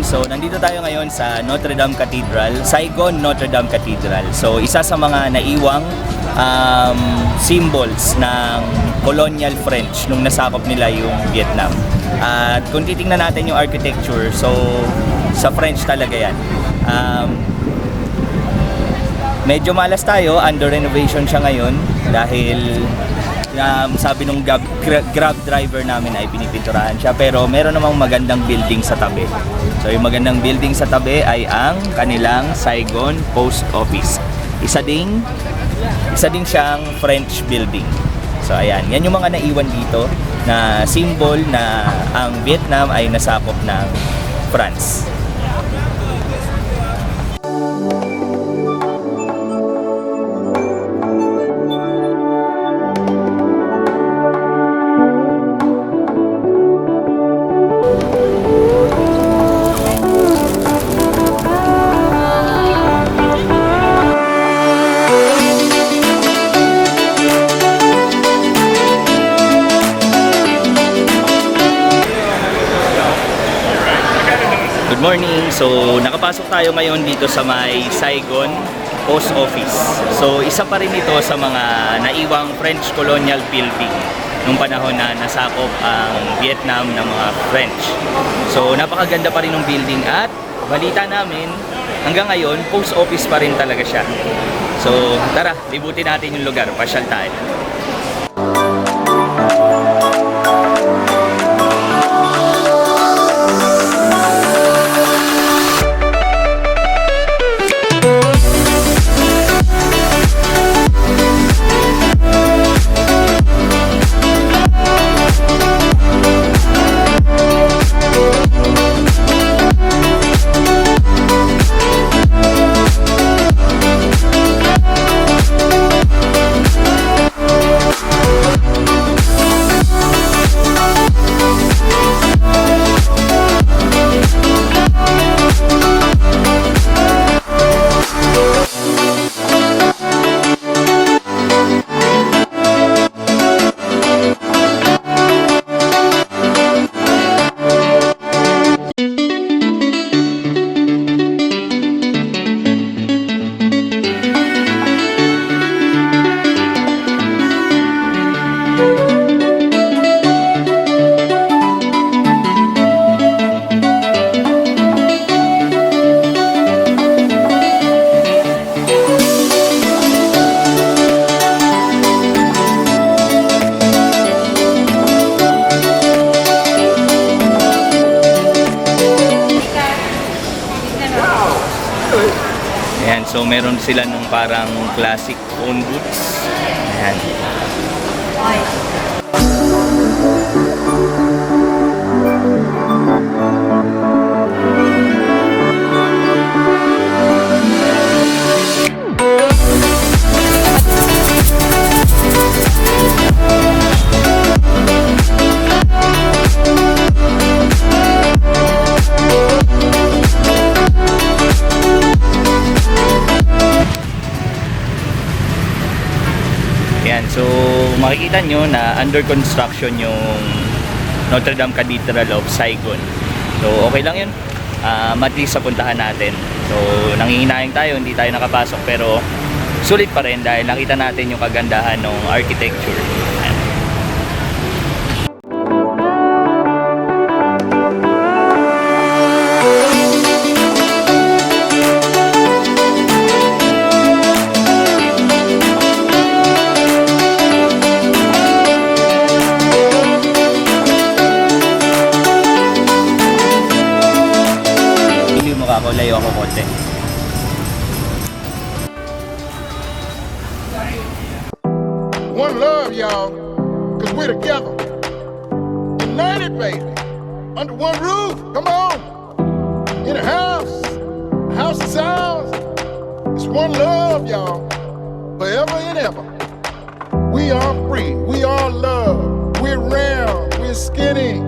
So nandito tayo ngayon sa Notre Cathedral, Saigon Notre Cathedral. So isa sa mga naiwang symbols ng colonial French nung nasakop nila yung Vietnam. At kung titingnan natin yung architecture, so sa French talaga yan. Medyo malas tayo, under renovation siya ngayon dahil sabi nung grab driver namin ay pinipinturahan siya, pero meron namang magandang building sa tabi. So yung magandang building sa tabi ay ang kanilang Saigon Post Office. Isa ding siyang French building. So ayan, yan yung mga naiwan dito na symbol na ang Vietnam ay nasakop ng France. Good morning! So nakapasok tayo ngayon dito sa may Saigon Post Office. So isa pa rin ito sa mga naiwang French colonial building nung panahon na nasakop ang Vietnam ng mga French. So napakaganda pa rin ng building at balita namin hanggang ngayon post office pa rin talaga siya. So tara, libutin natin yung lugar, pasyal tayo. Ayan, so meron sila nung parang classic phone booths. Ayan. Ayan, so makikita nyo na under construction yung Notre Cathedral of Saigon. So okay lang yun, at least sa puntahan natin. So nangihinayang tayo, hindi tayo nakapasok, pero sulit pa rin dahil nakita natin yung kagandahan ng architecture. Ayan. Ako, layo ako konti. One love, y'all, cause we're together. United, baby. Under one roof. Come on. In a house. A house of sounds. It's one love, y'all. Forever and ever. We are free. We are love. We're round. We're skinny.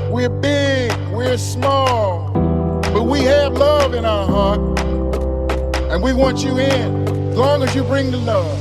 We're big. We're small. But we have love in our heart, and we want you in, as long as you bring the love.